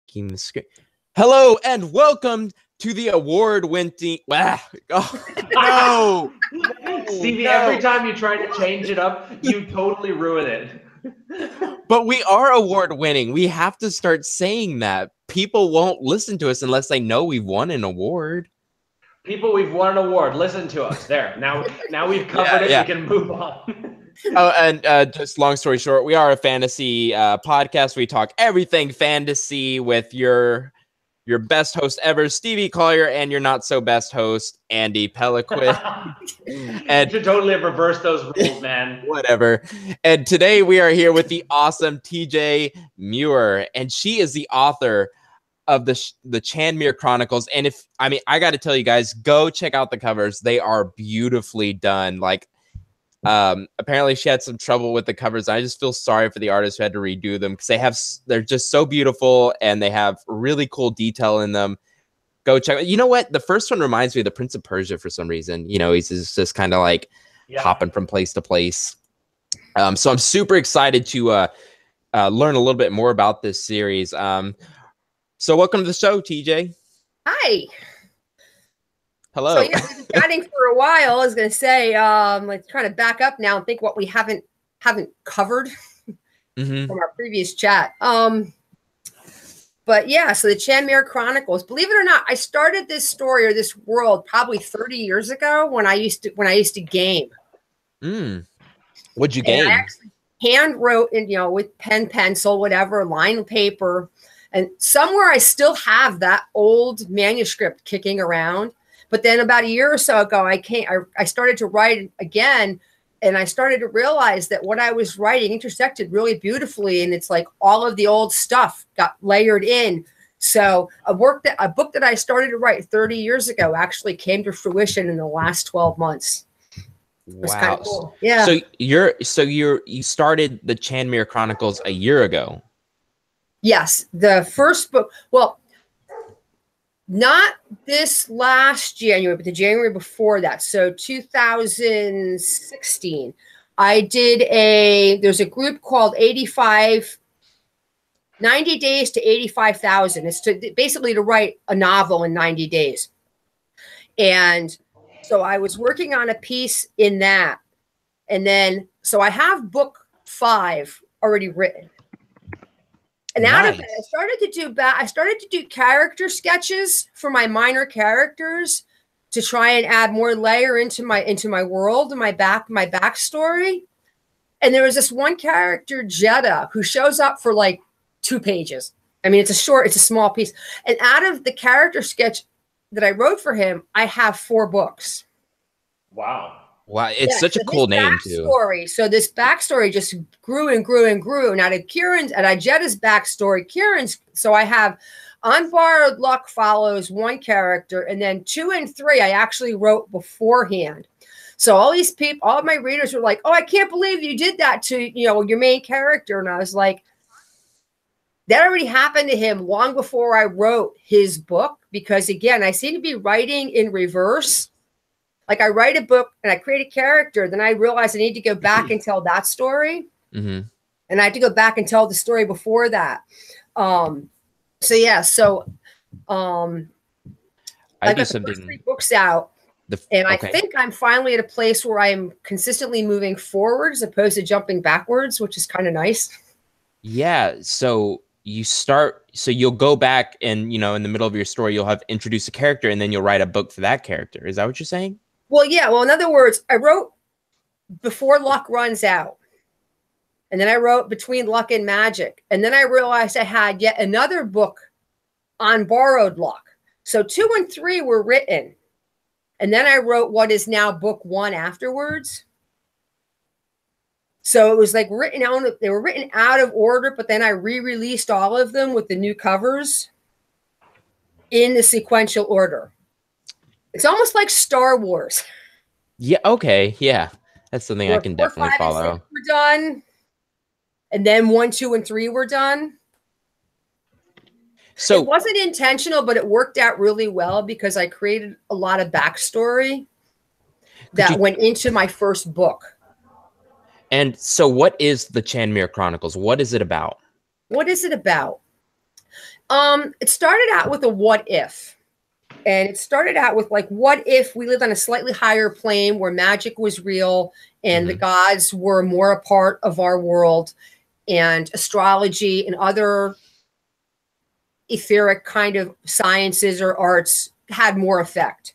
Keep the screen. Hello and welcome to the award-winning. No, Stevie. No. Every time you try to change it up, you totally ruin it. But we are award-winning. We have to start saying that. People won't listen to us unless they know we've won an award. People, we've won an award. Listen to us. There. Now we've covered it. Yeah. We can move on. Oh, and just long story short, we are a fantasy podcast. We talk everything fantasy with your best host ever, Stevie Collier, and your not so best host, Andy Peliquit. And you should totally have reversed those rules, man. Whatever. And today we are here with the awesome TJ Muir, and she is the author of the Chandmere Chronicles. And I got to tell you guys, go check out the covers. They are beautifully done. Like, apparently she had some trouble with the covers. I just feel sorry for the artists who had to redo them because they're just so beautiful and they have really cool detail in them. Go check. You know what? The first one reminds me of the Prince of Persia for some reason. You know, he's just kind of like hopping from place to place. So I'm super excited to learn a little bit more about this series. So welcome to the show, TJ. Hi. Hello. So yeah, we've been chatting for a while. I was going to say, let's trying to back up now and think what we haven't covered from our previous chat. But yeah, so the Chandmere Chronicles. Believe it or not, I started this story or this world probably 30 years ago when I used to game. What'd you game? I actually hand wrote, with pen, pencil, whatever, line of paper, and somewhere I still have that old manuscript kicking around. But then about a year or so ago, I started to write again, and I started to realize that what I was writing intersected really beautifully, and it's like all of the old stuff got layered in. So a book that I started to write 30 years ago actually came to fruition in the last 12 months. It was kind of cool. Yeah. So you started the Chandmere Chronicles a year ago. Yes, the first book. Well, not this last January, but the January before that. So 2016, I did there's a group called 90 Days to 85,000. It's basically to write a novel in 90 days. And so I was working on a piece in that. And then, so I have book 5 already written. And out of it, I started to do character sketches for my minor characters to try and add more layer into my world and my backstory. And there was this one character, Jeddah, who shows up for like 2 pages. I mean, it's a small piece. And out of the character sketch that I wrote for him, I have 4 books. Wow. Wow, it's such a cool name too. So this backstory just grew and grew and grew. And out of Jeddah's backstory, so I have On Borrowed Luck follows one character, and then 2 and 3 I actually wrote beforehand. So all these people, all of my readers were like, "Oh, I can't believe you did that to your main character." And I was like, that already happened to him long before I wrote his book, because again, I seem to be writing in reverse. Like I write a book and I create a character, then I realize I need to go back and tell that story. And I have to go back and tell the story before that. I got the first 3 books out. I think I'm finally at a place where I'm consistently moving forward as opposed to jumping backwards, which is kind of nice. Yeah. So you'll go back and, in the middle of your story, you'll have introduced a character and then you'll write a book for that character. Is that what you're saying? Well, yeah. Well, in other words, I wrote Before Luck Runs Out. And then I wrote Between Luck and Magic. And then I realized I had yet another book on Borrowed Luck. So 2 and 3 were written. And then I wrote what is now book 1 afterwards. So it was like they were written out of order, but then I re-released all of them with the new covers in the sequential order. It's almost like Star Wars. Yeah. Okay. Yeah. That's something I can definitely follow. 4, 5, and 6 were done. And then 1, 2, and 3 were done. So it wasn't intentional, but it worked out really well because I created a lot of backstory that went into my first book. And so what is the Chandmere Chronicles? What is it about? What is it about? It started out with a what if. And it started out with like, what if we lived on a slightly higher plane where magic was real and the gods were more a part of our world, and astrology and other etheric kind of sciences or arts had more effect.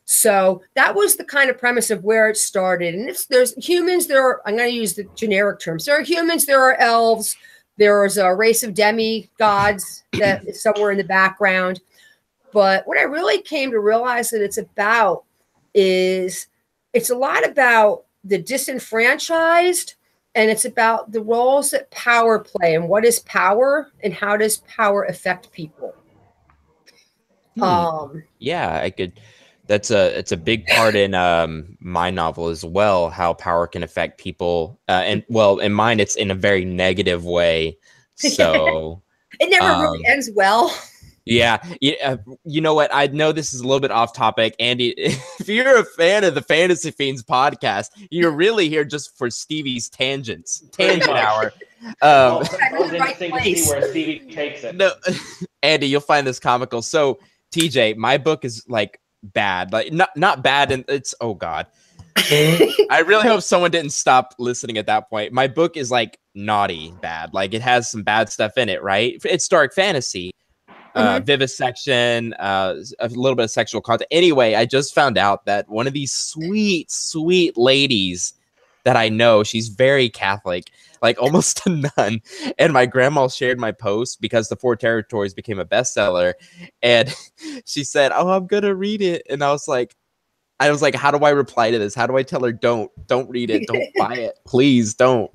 So that was the kind of premise of where it started. And there's humans, I'm going to use the generic terms. There are humans, there are elves, there's a race of demigods that is somewhere in the background. But what I really came to realize that it's about is it's a lot about the disenfranchised, and it's about the roles that power play, and what is power and how does power affect people. Yeah, I could. It's a big part in my novel as well, how power can affect people. And well, in mine, it's in a very negative way. So it never really ends well. Yeah, you know what? I know this is a little bit off topic, Andy. If you're a fan of the Fantasy Fiends podcast, you're really here just for Stevie's tangent hour. I was interesting to see where Stevie takes it. No, Andy, you'll find this comical. So, TJ, my book is like bad, like not bad, and it's oh god. I really hope someone didn't stop listening at that point. My book is like naughty bad, like it has some bad stuff in it, right? It's dark fantasy. Vivisection, a little bit of sexual content. Anyway, I just found out that one of these sweet, sweet ladies that I know, she's very Catholic, like almost a nun. And my grandma shared my post because The Four Territories became a bestseller. And she said, "Oh, I'm going to read it." And I was like, how do I reply to this? How do I tell her, don't read it. Don't buy it. Please don't.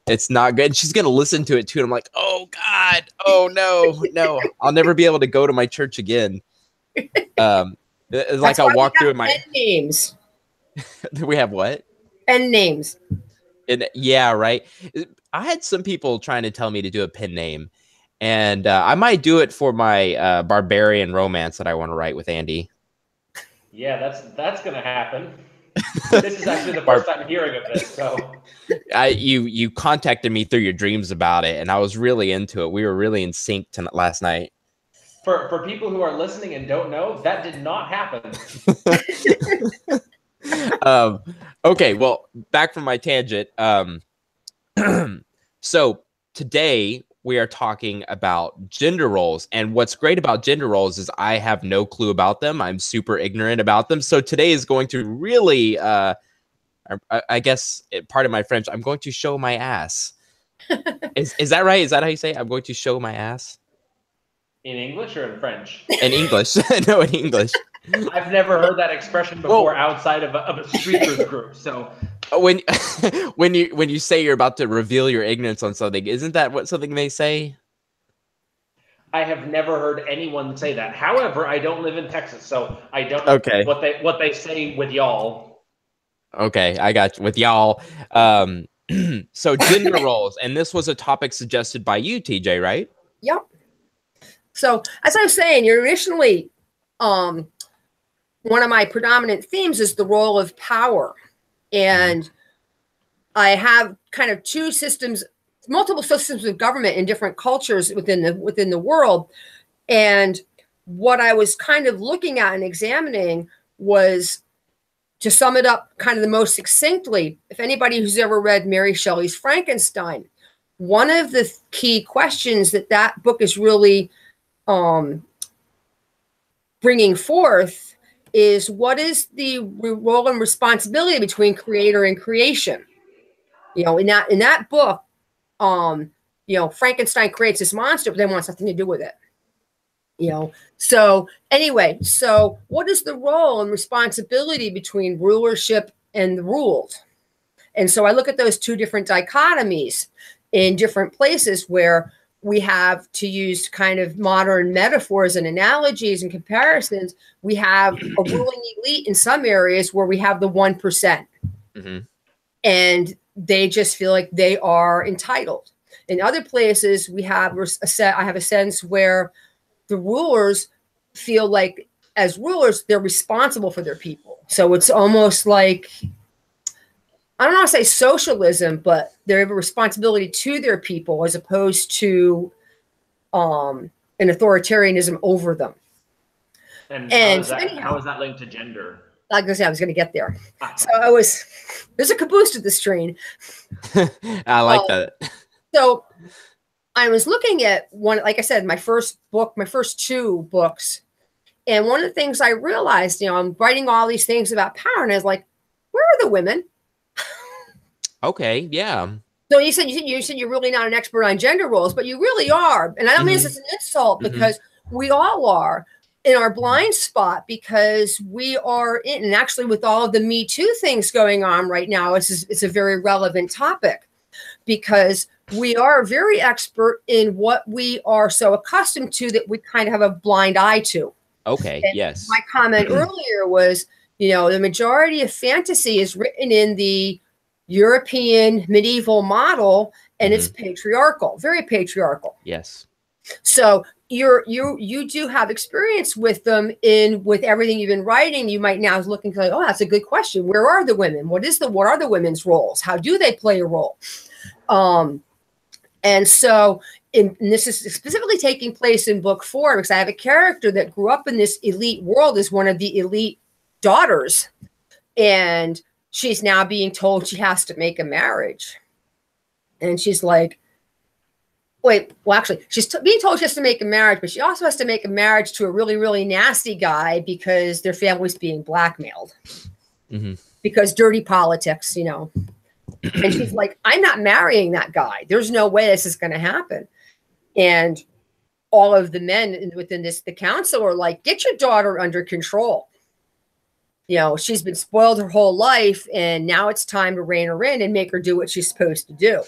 It's not good. She's going to listen to it too. And I'm like, oh God. Oh no. I'll never be able to go to my church again. Like I'll walk through my pen names. We have what? Pen names. Yeah, right. I had some people trying to tell me to do a pen name, and I might do it for my barbarian romance that I want to write with Andy. Yeah, that's going to happen. This is actually the first time hearing of this. So, you contacted me through your dreams about it, and I was really into it. We were really in sync last night. For people who are listening and don't know, that did not happen. Okay, well, back from my tangent. So today we are talking about gender roles, and what's great about gender roles is I have no clue about them. I'm super ignorant about them. So today is going to really, I guess, part of my French, I'm going to show my ass. Is that right? Is that how you say it? I'm going to show my ass? In English or in French? In English. No, in English. I've never heard that expression before outside of a streeters group. So when you say you're about to reveal your ignorance on something, isn't that what something they say? I have never heard anyone say that. However, I don't live in Texas, so I don't know what they say with y'all. Okay, I got you. With y'all. So gender roles, and this was a topic suggested by you, TJ, right? Yep. So as I was saying, you're initially one of my predominant themes is the role of power. And I have kind of multiple systems of government in different cultures within the world. And what I was kind of looking at and examining was, to sum it up kind of the most succinctly, if anybody who's ever read Mary Shelley's Frankenstein, one of the key questions that book is really bringing forth is, what is the role and responsibility between creator and creation? You know, in that book, you know, Frankenstein creates this monster, but then wants nothing to do with it. You know, so anyway, so what is the role and responsibility between rulership and the ruled? And so I look at those two different dichotomies in different places where we have, to use kind of modern metaphors and analogies and comparisons, we have a ruling elite in some areas where we have the 1%. And they just feel like they are entitled. In other places, I have a sense where the rulers feel like, as rulers, they're responsible for their people. So it's almost like, I don't want to say socialism, but they have a responsibility to their people, as opposed to and authoritarianism over them. And anyhow, how is that linked to gender? Like I said, I was going to get there. So there's a caboose to this train. I like that. So I was looking at one, like I said, my first 2 books. And one of the things I realized, I'm writing all these things about power, and I was like, where are the women? Okay, yeah. So you said you're really not an expert on gender roles, but you really are. And I don't mean this as an insult, because we all are in our blind spot, because we are in, and actually with all of the Me Too things going on right now, it's a very relevant topic, because we are very expert in what we are so accustomed to that we kind of have a blind eye to. Okay, and yes. My comment earlier was, the majority of fantasy is written in the European medieval model, and it's patriarchal, very patriarchal. Yes. So you do have experience with them with everything you've been writing. You might now looking like, oh, that's a good question. Where are the women? What are the women's roles? How do they play a role? And so, and this is specifically taking place in book 4, because I have a character that grew up in this elite world as one of the elite daughters, and she's now being told she has to make a marriage. And she's like, she's being told she has to make a marriage, but she also has to make a marriage to a really, really nasty guy, because their family's being blackmailed. Because dirty politics, And she's like, I'm not marrying that guy. There's no way this is going to happen. And all of the men within the council are like, get your daughter under control. She's been spoiled her whole life, and now it's time to rein her in and make her do what she's supposed to do.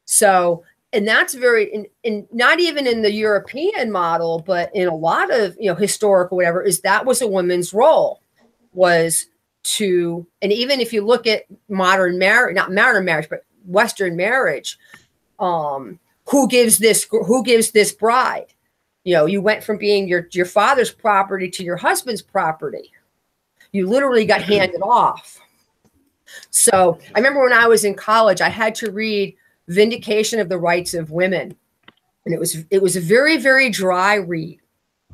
So, and that's very, in not even in the European model, but in a lot of, historical, whatever, that was a woman's role, was to, and even if you look at modern marriage, not modern marriage, but Western marriage, who gives this bride? You went from being your father's property to your husband's property. You literally got handed off. So I remember when I was in college, I had to read Vindication of the Rights of Women. And it was a very, very dry read.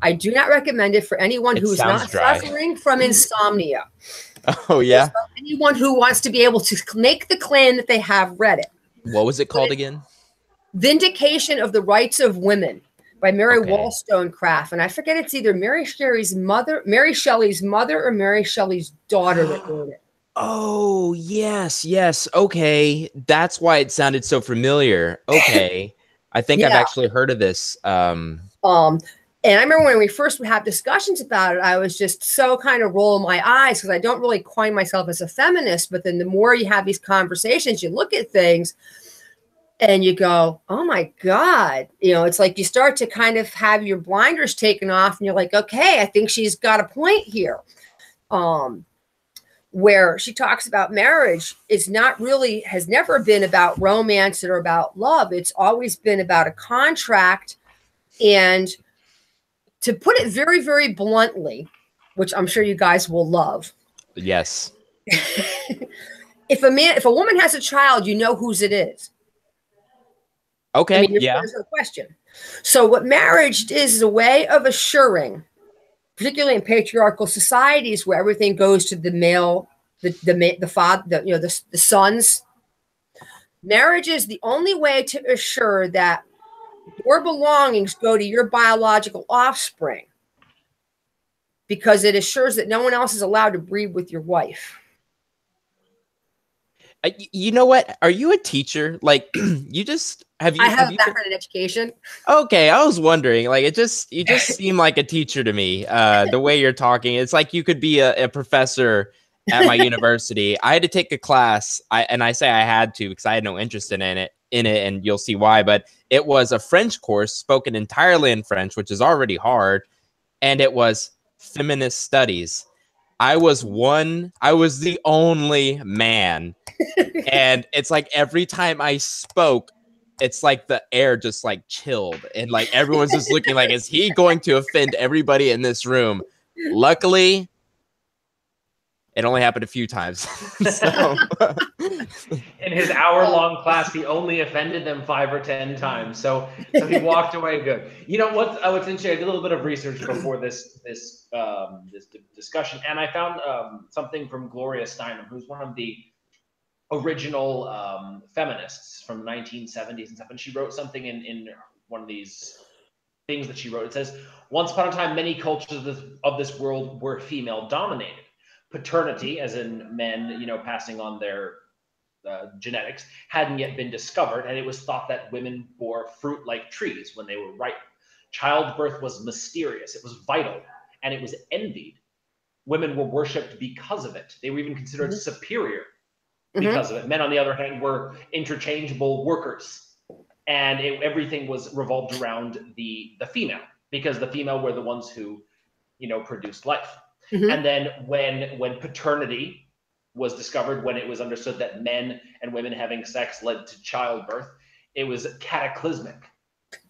I do not recommend it for anyone who is not suffering from insomnia. Oh, yeah. Anyone who wants to be able to make the claim that they have read it. What was it called again? Vindication of the Rights of Women by Mary Wollstonecraft. And I forget, it's either Mary Shelley's mother, or Mary Shelley's daughter that wrote it. Oh, yes. Okay. That's why it sounded so familiar. Okay. I think I've actually heard of this. And I remember when we first would have discussions about it, I was just so kind of rolling my eyes, because I don't really coin myself as a feminist. But then the more you have these conversations, you look at things and you go, oh my God, it's like you start to kind of have your blinders taken off, and you're like, okay, I think she's got a point here. Where she talks about marriage has never been about romance or about love. It's always been about a contract. And to put it very, very bluntly, which I'm sure you guys will love. Yes. If a woman has a child, you know whose it is. Okay. There's no question. So what marriage is a way of assuring, particularly in patriarchal societies where everything goes to the male, the father, the sons. Marriage is the only way to assure that your belongings go to your biological offspring, because it assures that no one else is allowed to breed with your wife. You know what? Are you a teacher? Like, you just I have a background in education. Okay, I was wondering. Like, you just seem like a teacher to me. The way you're talking, it's like you could be a professor at my university. I had to take a class, and I say I had to because I had no interest in it, and you'll see why. But it was a French course spoken entirely in French, which is already hard, and it was feminist studies. I was the only man. And it's like every time I spoke, it's like the air just like chilled, and like everyone's just looking like, is he going to offend everybody in this room? Luckily, It only happened a few times. So. In his hour-long class, he only offended them 5 or 10 times. So he walked away good. You know what's interesting? I did a little bit of research before this discussion, and I found something from Gloria Steinem, who's one of the original feminists from the 1970s and stuff. And she wrote something in one of these things that she wrote. It says, "Once upon a time, many cultures of this world were female dominated. Paternity, as in men, you know, passing on their genetics, hadn't yet been discovered, and it was thought that women bore fruit like trees when they were ripe. Childbirth was mysterious, it was vital, and it was envied. Women were worshipped because of it. They were even considered superior because of it. Men, on the other hand, were interchangeable workers, and everything was revolved around the female, because the female were the ones who, you know, produced life. And then when paternity was discovered, when it was understood that men and women having sex led to childbirth, it was cataclysmic.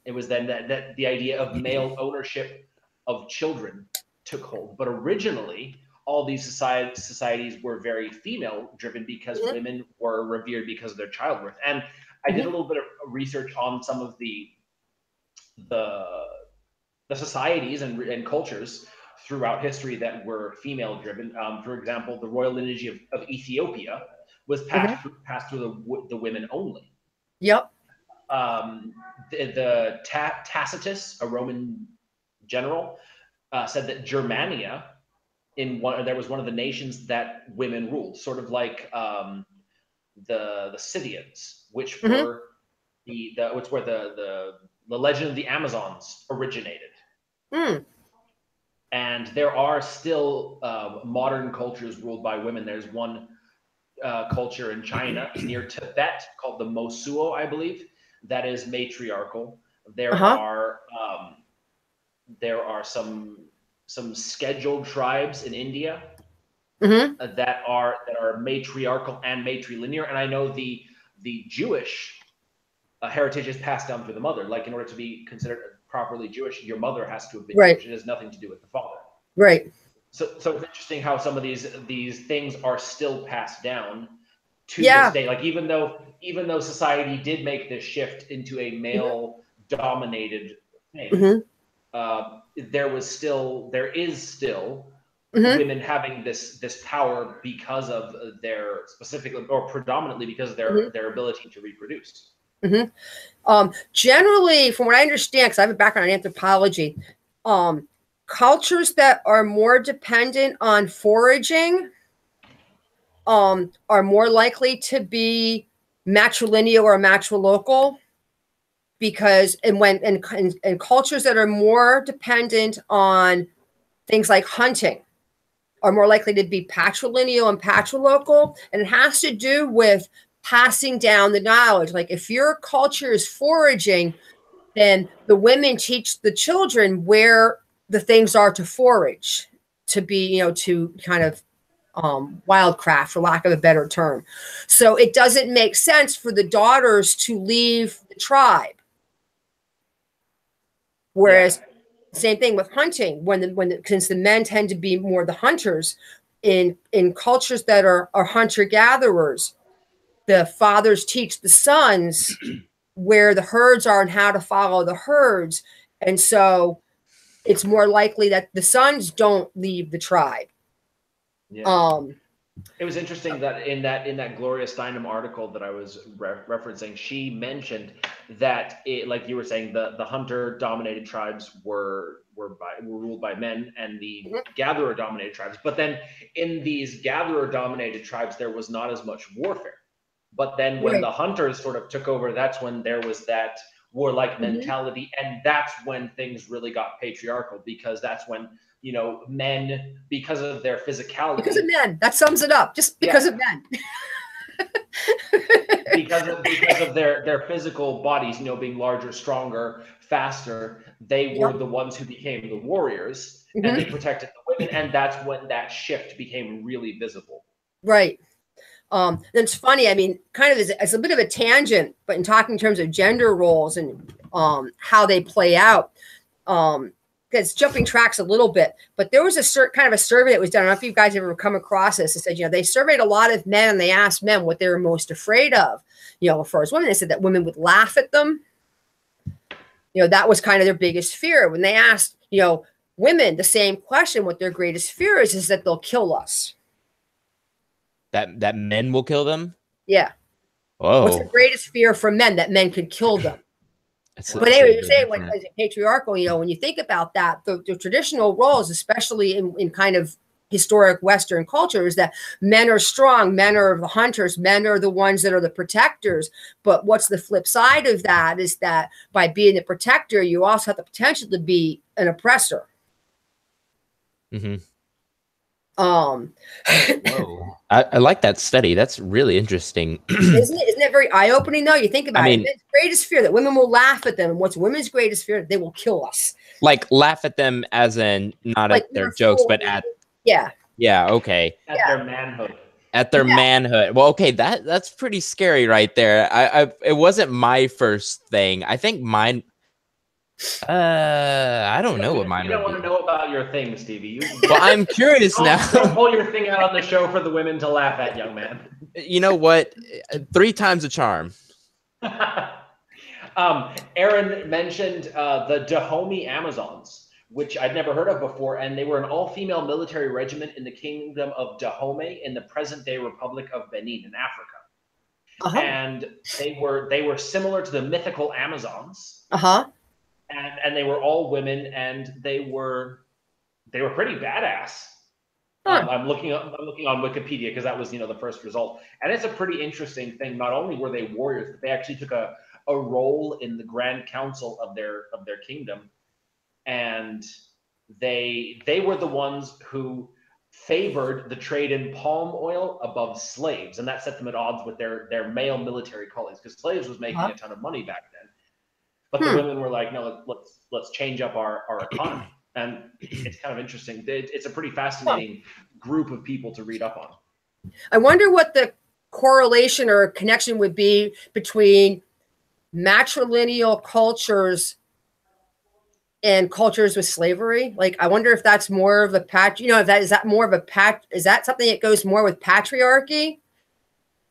It was then that the idea of male ownership of children took hold. But originally, all these societies were very female driven, because women were revered because of their childbirth. And I did a little bit of research on some of the societies and cultures throughout history that were female driven. For example, the royal lineage of Ethiopia was passed through the women only. Yep. The Tacitus, a Roman general, said that Germania, there was one of the nations that women ruled, sort of like the Scythians, which were where the legend of the Amazons originated. And there are still modern cultures ruled by women. There's one culture in China near Tibet called the Mosuo, I believe, that is matriarchal. There are some scheduled tribes in India that are matriarchal and matrilinear. And I know the Jewish heritage is passed down through the mother. Like, in order to be considered properly Jewish, your mother has to have been Jewish. It has nothing to do with the father. Right. So it's interesting how some of these things are still passed down to this day. Like, even though society did make this shift into a male dominated thing, there is still women having this power because of their specifically or predominantly because of their ability to reproduce. Generally, from what I understand, because I have a background in anthropology, cultures that are more dependent on foraging are more likely to be matrilineal or matrilocal, because and cultures that are more dependent on things like hunting are more likely to be patrilineal and patrilocal, and it has to do with passing down the knowledge. Like, if your culture is foraging, then the women teach the children where the things are to forage, to be, you know, to kind of wildcraft, for lack of a better term. So it doesn't make sense for the daughters to leave the tribe. Whereas same thing with hunting, since the men tend to be more the hunters in cultures that are hunter-gatherers, the fathers teach the sons where the herds are and how to follow the herds. And so it's more likely that the sons don't leave the tribe. It was interesting that in that Gloria Steinem article that I was referencing, she mentioned that like you were saying, the hunter-dominated tribes were ruled by men, and the gatherer-dominated tribes. But then in these gatherer-dominated tribes, there was not as much warfare. But then when the hunters sort of took over, that's when there was that warlike mentality, and that's when things really got patriarchal, because that's when, you know, men, because of their physicality, because of men, that sums it up, just because of men. because of their physical bodies, you know, being larger, stronger, faster, they were the ones who became the warriors, and they protected the women, and that's when that shift became really visible. Right. It's funny, I mean, kind of as a bit of a tangent, but in talking in terms of gender roles and how they play out, because jumping tracks a little bit, but there was a kind of a survey that was done. I don't know if you guys ever come across this. It said, you know, they surveyed a lot of men and they asked men what they were most afraid of. You know, as far as women, they said that women would laugh at them. You know, that was kind of their biggest fear. When they asked, you know, women the same question, what their greatest fear is that they'll kill us. That men will kill them? Yeah. Whoa. What's the greatest fear for men? That men could kill them. But anyway, you say when as a patriarchal, you know, when you think about that, the traditional roles, especially in kind of historic Western culture, is that men are strong, men are the hunters, men are the ones that are the protectors. But what's the flip side of that is that by being the protector, you also have the potential to be an oppressor. Mm-hmm. Whoa. I like that study. That's really interesting. Isn't it very eye-opening though? You think about it. Men's greatest fear that women will laugh at them. And what's women's greatest fear? They will kill us. Like laugh at them as in not like at their jokes, but at okay. At their manhood. At their manhood. Well, okay, that's pretty scary right there. It wasn't my first thing. I think mine I don't know what mine. You don't want to know about your thing, Stevie. Well, I'm curious now. Don't pull your thing out on the show for the women to laugh at, young man. You know what? 3 times a charm. Aaron mentioned the Dahomey Amazons, which I'd never heard of before, and they were an all-female military regiment in the kingdom of Dahomey in the present-day Republic of Benin in Africa. And they were similar to the mythical Amazons. And they were all women, and they were pretty badass. I'm looking on Wikipedia because that was the first result, and it's a pretty interesting thing. Not only were they warriors, but they actually took a role in the Grand Council of their kingdom, and they were the ones who favored the trade in palm oil above slaves, and that set them at odds with their male military colleagues, because slaves was making a ton of money back then. But the women were like, no, let's change up our economy. And it's kind of interesting. It's a pretty fascinating group of people to read up on. I wonder what the correlation or connection would be between matrilineal cultures and cultures with slavery. Like, I wonder if that's more of a is that something that goes more with patriarchy,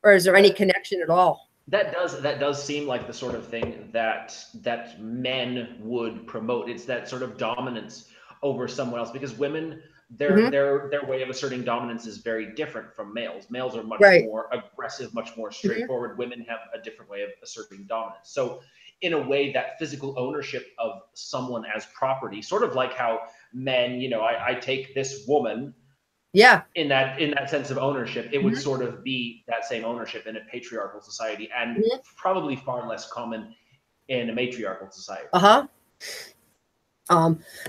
or is there any connection at all? That does seem like the sort of thing that men would promote. It's that sort of dominance over someone else, because women, their way of asserting dominance is very different from males. Males are much more aggressive, much more straightforward. Women have a different way of asserting dominance. So in a way, that physical ownership of someone as property, sort of like how men, I take this woman. Yeah. In that sense of ownership, it would sort of be that same ownership in a patriarchal society, and probably far less common in a matriarchal society.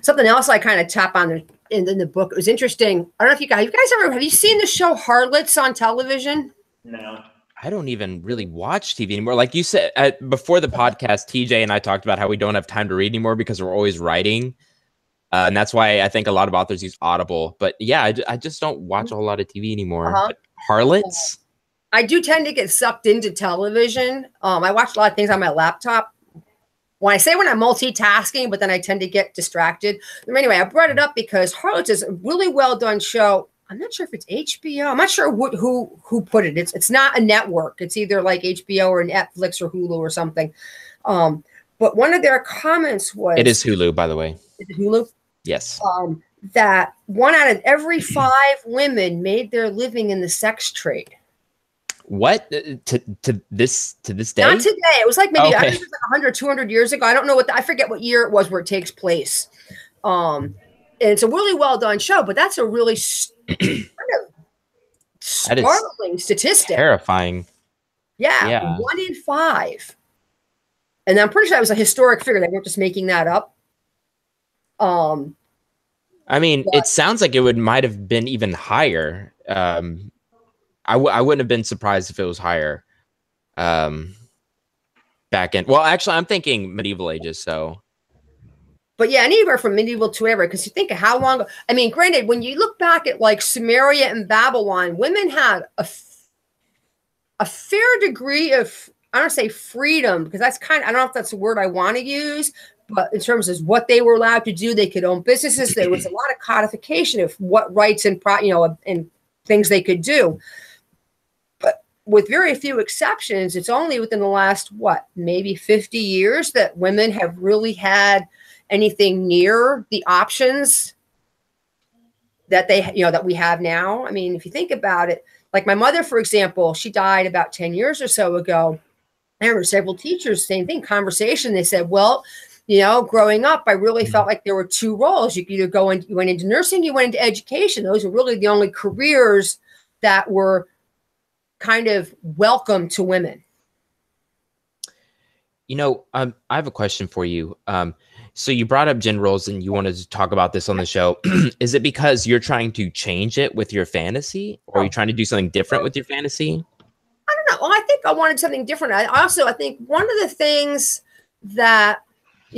Something else I kind of tap on in the book. It was interesting. I don't know if you guys have you seen the show Harlots on television? No. I don't even really watch TV anymore. Like you said before the podcast, TJ and I talked about how we don't have time to read anymore because we're always writing. And that's why I think a lot of authors use Audible. But yeah, I just don't watch a whole lot of TV anymore. But Harlots? I do tend to get sucked into television. I watch a lot of things on my laptop. When I'm multitasking, but then I tend to get distracted. Anyway, I brought it up because Harlots is a really well done show. I'm not sure if it's HBO. I'm not sure who put it. It's not a network. It's either like HBO or Netflix or Hulu or something. But one of their comments was... It is Hulu, by the way. Is it Hulu? Yes. That 1 out of every 5 women made their living in the sex trade. What? To this day? Not today. It was like maybe I think it was like 100, 200 years ago. I don't know I forget what year it was where it takes place. And it's a really well done show, but that's a really kind of startling statistic. Terrifying. Yeah, 1 in 5. And I'm pretty sure that was a historic figure. They weren't just making that up. I mean, it sounds like it might have been even higher. I wouldn't have been surprised if it was higher. Back in, well, actually, I'm thinking medieval ages. So, but yeah, anywhere from medieval to ever, because you think of how long. I mean, granted, when you look back at like Sumeria and Babylon, women had a fair degree of, I don't say freedom, because that's I don't know if that's the word I want to use, but in terms of what they were allowed to do, they could own businesses. There was a lot of codification of what rights and and things they could do. But with very few exceptions, it's only within the last maybe 50 years that women have really had anything near the options that they that we have now. I mean, if you think about it, like my mother, for example, she died about 10 years or so ago. There were several teachers, same thing, conversation. They said, well, growing up, I really felt like there were two roles. You could either you went into nursing, you went into education. Those were really the only careers that were kind of welcome to women. I have a question for you. So you brought up gender roles and you wanted to talk about this on the show. Is it because you're trying to change it with your fantasy, or are you trying to do something different with your fantasy? I don't know. Well, I think I wanted something different. I think one of the things that,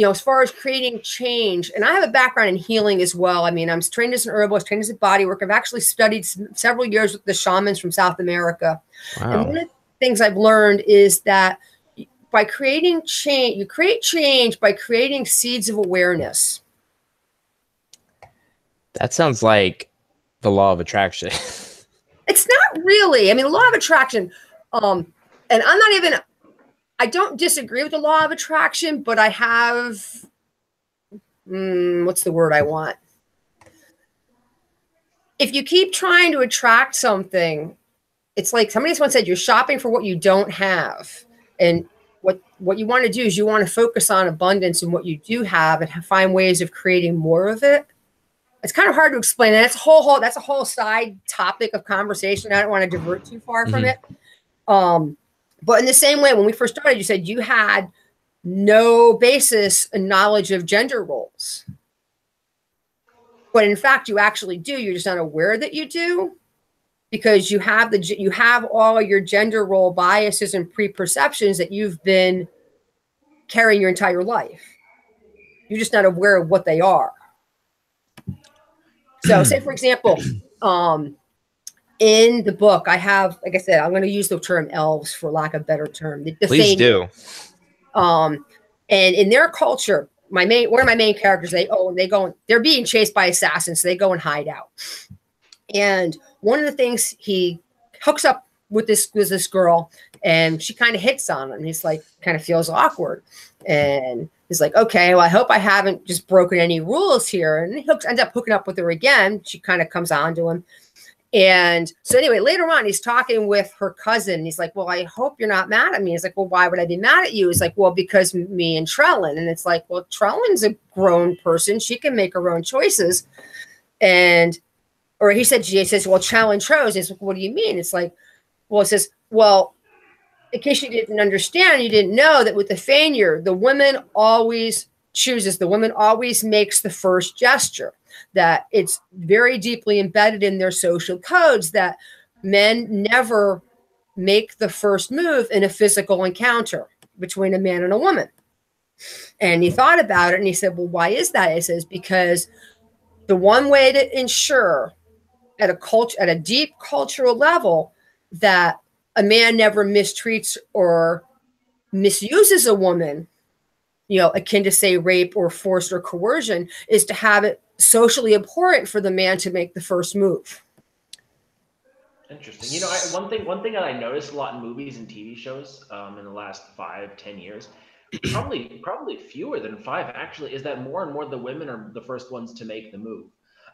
as far as creating change, and I have a background in healing as well. I mean, I'm trained as an herbalist, trained as a body worker. I've actually studied several years with the shamans from South America. Wow. And one of the things I've learned is that by creating change, you create change by creating seeds of awareness. That sounds like the law of attraction. It's not really. I mean, the law of attraction, and I don't disagree with the law of attraction, but I have, what's the word I want? If you keep trying to attract something, it's like somebody once said, you're shopping for what you don't have. And what you want to do is you want to focus on abundance and what you do have and find ways of creating more of it. It's kind of hard to explain. And that's a whole side topic of conversation. I don't want to divert too far from it. But in the same way, when we first started, you said you had no basis in knowledge of gender roles. But in fact, you actually do. You're just not aware that you do, because you have all your gender role biases and preperceptions that you've been carrying your entire life. You're just not aware of what they are. So say, for example, in the book, I have, like I said, I'm going to use the term elves for lack of a better term. Please do. And in their culture, one of my main characters, they're being chased by assassins. So they go and hide out. And one of the things, he hooks up with this girl, and she kind of hits on him. He's like, kind of feels awkward. And he's like, okay, well, I hope I haven't just broken any rules here. And he ends up hooking up with her again. She kind of comes on to him. And so anyway, later on, he's talking with her cousin. He's like, well, I hope you're not mad at me. He's like, well, why would I be mad at you? He's like, well, because me and Trellin. And it's like, well, Trellin's a grown person. She can make her own choices. Or he says, well, Trellin chose. He's like, what do you mean? It's like, well, it says, well, in case you didn't understand, you didn't know that with the Fenrir, the woman always chooses. The woman always makes the first gesture. That it's very deeply embedded in their social codes that men never make the first move in a physical encounter between a man and a woman. And he thought about it and he said, well, why is that? He says, because the one way to ensure at a deep cultural level that a man never mistreats or misuses a woman, akin to say rape or force or coercion, is to have it socially abhorrent for the man to make the first move. Interesting. One thing that I noticed a lot in movies and TV shows in the last 5-10 years, probably fewer than 5 actually, is that more and more the women are the first ones to make the move.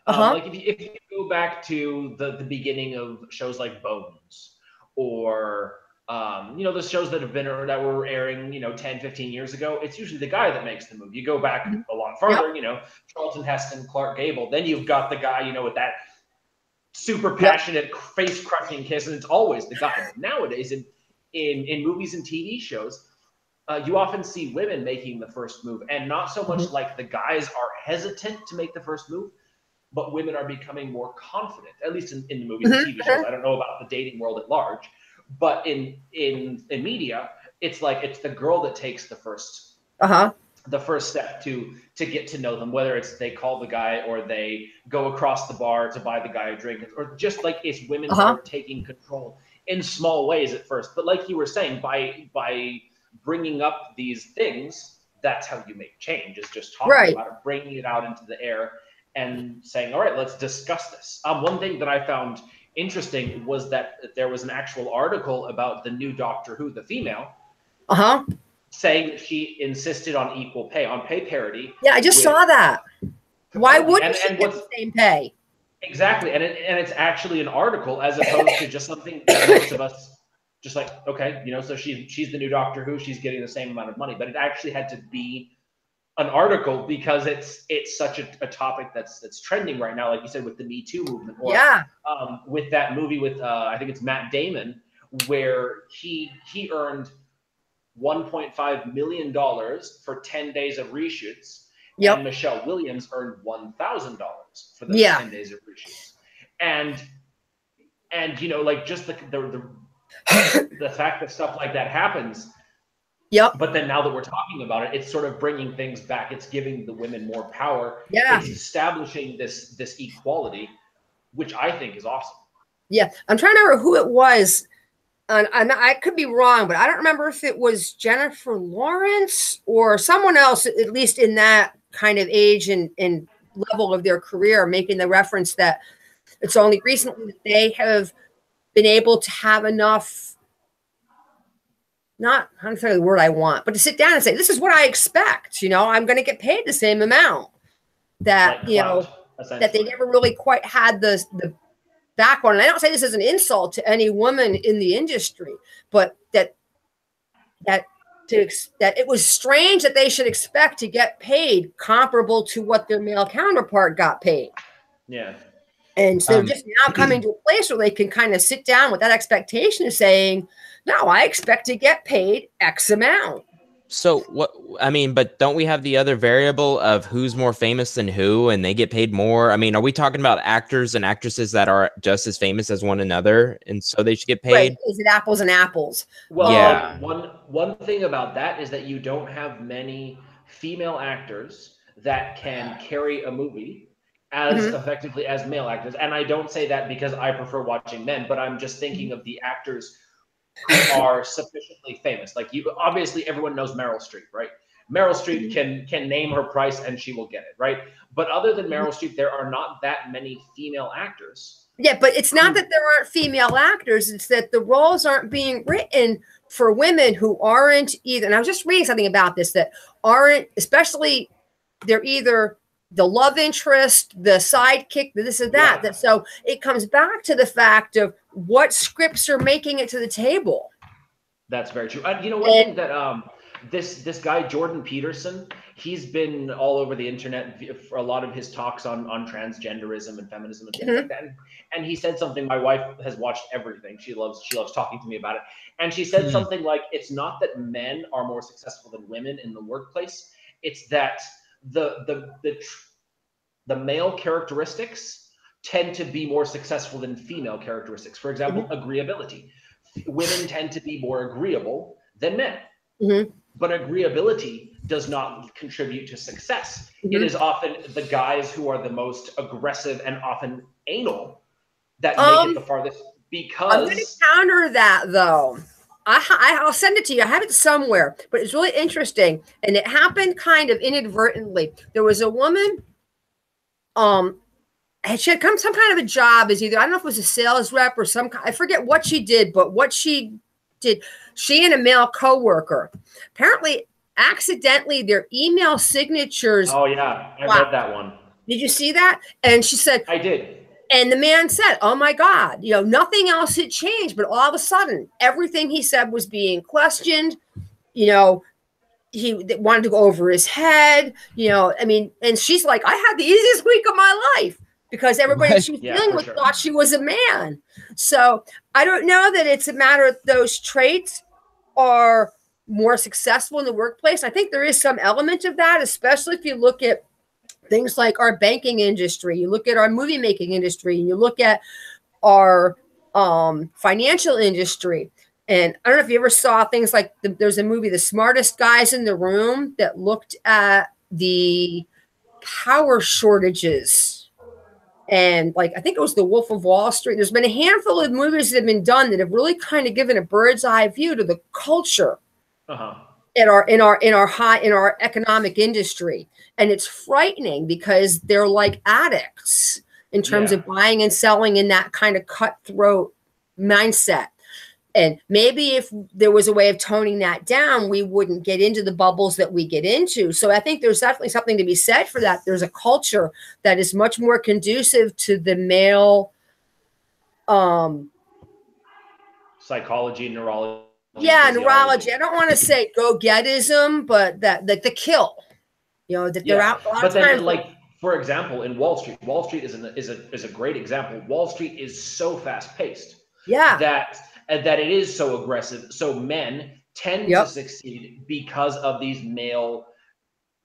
Like if you go back to the beginning of shows like Bones, or the shows that were airing 10-15 years ago, it's usually the guy that makes the move. You go back a lot farther, Charlton Heston, Clark Gable, then you've got the guy with that super passionate face crushing kiss, and it's always the guy. But nowadays in movies and TV shows, you often see women making the first move, and not so much like the guys are hesitant to make the first move, but women are becoming more confident, at least in the movies and TV shows. I don't know about the dating world at large, but in media, it's like it's the girl that takes the first step to get to know them, whether it's they call the guy or they go across the bar to buy the guy a drink, or just like it's women that are taking control in small ways at first. But like you were saying, by bringing up these things, that's how you make change, is just talking Right. about it, bringing it out into the air and saying, all right, let's discuss this. One thing that I found interesting was that there was an actual article about the new Doctor Who, the female, saying that she insisted on equal pay, on pay parity. Yeah, I just saw that. Why wouldn't she get the same pay? Exactly, and it's actually an article as opposed to just something that most of us just like, okay, you know, so she's the new Doctor Who, she's getting the same amount of money, but it actually had to be an article because it's such a topic that's trending right now, like you said, with the Me Too movement, or with that movie with I think it's Matt Damon, where he earned $1.5 million for 10 days of reshoots. Yep. And Michelle Williams earned $1,000 for those 10 days of reshoots. And you know, like, just the fact that stuff like that happens. Yep. But then now that we're talking about it, it's sort of bringing things back. It's giving the women more power. Yeah. It's establishing this equality, which I think is awesome. Yeah. I'm trying to remember who it was. And I could be wrong, but I don't remember if it was Jennifer Lawrence or someone else, at least in that kind of age and level of their career, making the reference that it's only recently that they have been able to have enough, not, I'm trying to the word I want, but to sit down and say, this is what I expect. You know, I'm going to get paid the same amount. That, you know, that they never really quite had the background. And I don't say this as an insult to any woman in the industry, but that it was strange that they should expect to get paid comparable to what their male counterpart got paid. Yeah. And so just now coming to a place where they can kind of sit down with that expectation of saying, no, I expect to get paid X amount. So what, I mean, but don't we have the other variable of who's more famous than who and they get paid more? I mean, are we talking about actors and actresses that are just as famous as one another and so they should get paid? Right. Is it apples and apples? Well, yeah. One thing about that is that you don't have many female actors that can carry a movie as effectively as male actors. And I don't say that because I prefer watching men, but I'm just thinking of the actors who are sufficiently famous. Like, you, obviously everyone knows Meryl Streep, right? Meryl Streep can name her price and she will get it, right? But other than Meryl Streep, there are not that many female actors. Yeah, but it's not that there aren't female actors. It's that the roles aren't being written for women who aren't either. And I was just reading something about this, that aren't, especially, they're either the love interest, the sidekick, this or that. Yeah. That so it comes back to the fact of what scripts are making it to the table. That's very true. You know, one thing that this guy Jordan Peterson, he's been all over the internet for a lot of his talks on transgenderism and feminism and things like that. And he said something. My wife has watched everything. She loves talking to me about it. And she said something like, "It's not that men are more successful than women in the workplace. It's that the male characteristics tend to be more successful than female characteristics. For example, agreeability. Women tend to be more agreeable than men. But agreeability does not contribute to success. It is often the guys who are the most aggressive and often anal that make it the farthest, because I'm going to counter that, though. I'll send it to you. I have it somewhere, but it's really interesting. And it happened kind of inadvertently. There was a woman, she had come some kind of a job as either, I don't know if it was a sales rep or I forget what she did, but what she did, she and a male coworker, apparently accidentally their email signatures. Oh yeah, I read that one. Did you see that? And she said, I did. And the man said, oh my God, you know, nothing else had changed, but all of a sudden, everything he said was being questioned. You know, he wanted to go over his head, you know, I mean, and she's like, I had the easiest week of my life because everybody she was dealing with thought she was a man. So I don't know that it's a matter of those traits are more successful in the workplace. I think there is some element of that, especially if you look at things like our banking industry, you look at our movie making industry, and you look at our financial industry. And I don't know if you ever saw things like there's a movie, The Smartest Guys in the Room, that looked at the power shortages. And like, I think it was The Wolf of Wall Street. There's been a handful of movies that have been done that have really kind of given a bird's eye view to the culture in our economic industry, and it's frightening because they're like addicts in terms of buying and selling in that kind of cutthroat mindset. And maybe if there was a way of toning that down, we wouldn't get into the bubbles that we get into. So I think there's definitely something to be said for that. There's a culture that is much more conducive to the male psychology, neurology. Neurology. I don't want to say go-getism, but that the kill. That they're out. But then, like, for example, in Wall Street is a great example. Wall Street is so fast-paced. That it is so aggressive. So men tend to succeed because of these male